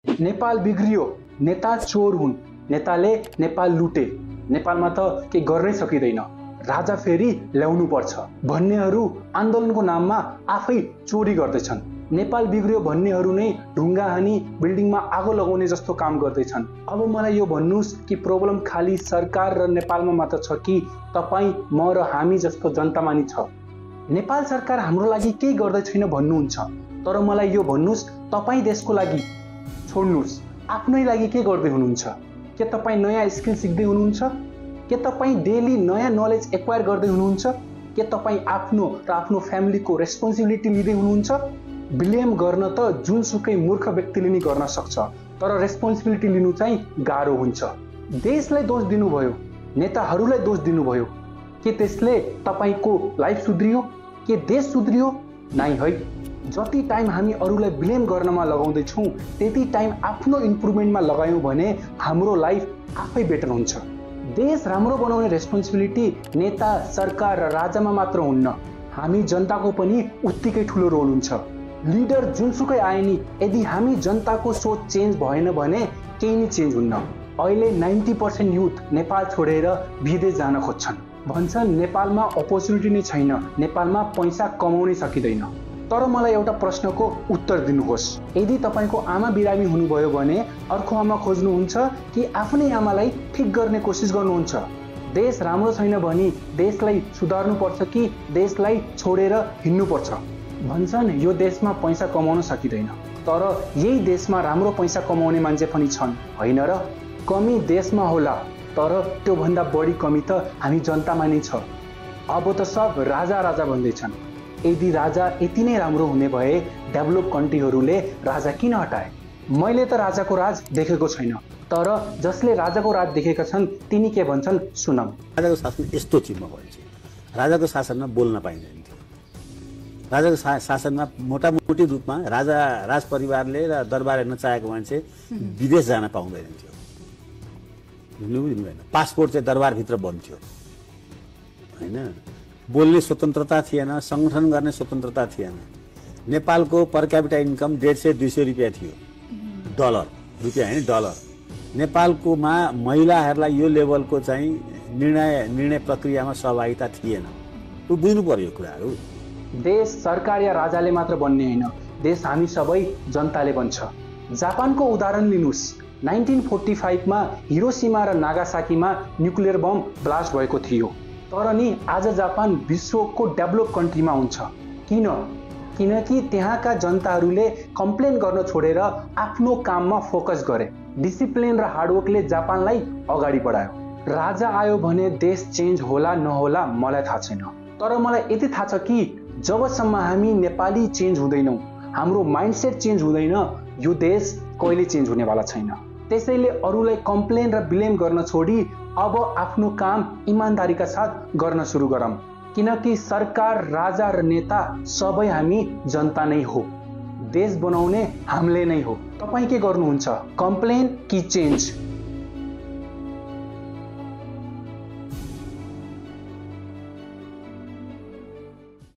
नेपाल बिग्रियो, नेता चोर हुन्, नेताले नेपाल लुटे, नेपालमा त केही गर्नै सकिँदैन, राजा फेरि ल्याउनु पर्छ भन्नेहरू आन्दोलनको नाममा आफै चोरी गर्दैछन्। नेपाल बिग्रियो भन्नेहरू नै ढुङ्गा हानी बिल्डिङमा आगो लगाउने जस्तो काम गर्दैछन्। अब मलाई यो भन्नुस् कि प्रब्लम खाली सरकार र नेपालमा मात्र छ कि तपाईँ, म र हामी जस्तो जनतामा नि छ? नेपाल सरकार हाम्रो लागि केही गर्दै छैन भन्नुहुन्छ, तर मलाई यो भन्नुस्, तपाईँ देशको लागि छोड्नुस्, आफ्नै लागि के गर्दै हुनुहुन्छ? के तपाईँ नयाँ स्किल सिक्दै हुनुहुन्छ? के तपाईँ डेली नयाँ नलेज एक्वायर गर्दै हुनुहुन्छ? के तपाईँ आफ्नो र आफ्नो फ्यामिलीको रेस्पोन्सिबिलिटी लिँदै हुनुहुन्छ? ब्लेम गर्न त जुनसुकै मूर्ख व्यक्तिले नि गर्न सक्छ, तर रेस्पोन्सिबिलिटी लिनु चाहिँ गाह्रो हुन्छ। देशलाई दोष दिनुभयो, नेताहरूलाई दोष दिनुभयो, के त्यसले तपाईँको लाइफ सुध्रियो? के देश सुध्रियो? नाइ है। जति टाइम हामी अरूलाई ब्लेम गर्नमा लगाउँदैछौँ त्यति टाइम आफ्नो इम्प्रुभमेन्टमा लगायौँ भने हाम्रो लाइफ आफै बेटर हुन्छ। देश राम्रो बनाउने रेस्पोन्सिबिलिटी नेता, सरकार र राजामा मात्र हुन्न, हामी जनताको पनि उत्तिकै ठुलो रोल हुन्छ। लिडर जुनसुकै आए नि, यदि हामी जनताको सोच चेन्ज भएन भने केही नि चेन्ज हुन्न। अहिले 90% युथ नेपाल छोडेर विदेश जान खोज्छन्, भन्छन् नेपालमा अपर्च्युनिटी नै छैन, नेपालमा पैसा कमाउनै सकिँदैन। तर मलाई एउटा प्रश्नको उत्तर दिनुहोस्, यदि तपाईँको आमा बिरामी हुनुभयो भने अर्को आमा खोज्नुहुन्छ कि आफ्नै आमालाई ठिक गर्ने कोसिस गर्नुहुन्छ? देश राम्रो छैन भने देशलाई सुधार्नुपर्छ कि देशलाई छोडेर हिँड्नुपर्छ? भन्छन् यो देशमा पैसा कमाउन सकिँदैन, तर यही देशमा राम्रो पैसा कमाउने मान्छे पनि छन्, होइन र? कमी देशमा होला, तर त्योभन्दा बढी कमी त हामी जनतामा नै छ। अब त सब राजा राजा भन्दैछन्। यदि राजा यति नै राम्रो हुने भए डेभलप कन्ट्रीहरूले राजा किन हटाए? मैले त राजाको राज देखेको छैन, तर जसले राजाको राज देखेका छन् तिनी के भन्छन् सुनम। राजाको शासन यस्तो थियो, म भन्छु, राजाको शासनमा बोल्न पाइँदैन थियो। राजाको शासनमा मोटामोटी रूपमा राज परिवारले र दरबार हेर्न चाहेको मान्छे विदेश जान पाउँदैन थियो। बुझ्नु भएन? पासपोर्ट चाहिँ दरबारभित्र बन्थ्यो, होइन? बोल्ने स्वतन्त्रता थिएन, सङ्गठन गर्ने स्वतन्त्रता थिएन। नेपालको पर क्यापिटा इन्कम 150-200 रुपियाँ थियो, डलर, रुपियाँ होइन डलर। नेपालकोमा महिलाहरूलाई यो लेभलको चाहिँ निर्णय प्रक्रियामा सहभागिता थिएन। त्यो बुझ्नु पर्यो कुराहरू। देश सरकार या राजाले मात्र बन्ने होइन, देश हामी सबै जनताले बन्छ। जापानको उदाहरण लिनुस्। 1945 मा हिरोसिमा र नागासाकीमा न्युक्लियर बम ब्लास्ट भएको थियो, तर नि आज जापान विश्वको डेभलप कन्ट्रीमा हुन्छ। किन? किनकि त्यहाँका जनताहरूले कम्प्लेन गर्न छोडेर आफ्नो काममा फोकस गरे। डिसिप्लिन र हार्डवर्कले जापानलाई अगाडि बढायो। राजा आयो भने देश चेन्ज होला नहोला मलाई थाहा छैन, तर मलाई यति थाहा छ कि जबसम्म हामी नेपाली चेन्ज हुँदैनौँ, हाम्रो माइन्डसेट चेन्ज हुँदैन, यो देश कहिले चेन्ज हुनेवाला छैन। त्यसैले अरूलाई कम्प्लेन र ब्लेम गर्न छोडी अब आफ्नो काम इमानदारीका साथ गर्न सुरु गरौँ, किनकि सरकार, राजा र नेता सबै हामी जनता नै हो। देश बनाउने हामीले नै हो। तपाईँ के गर्नुहुन्छ? कम्प्लेन कि चेन्ज?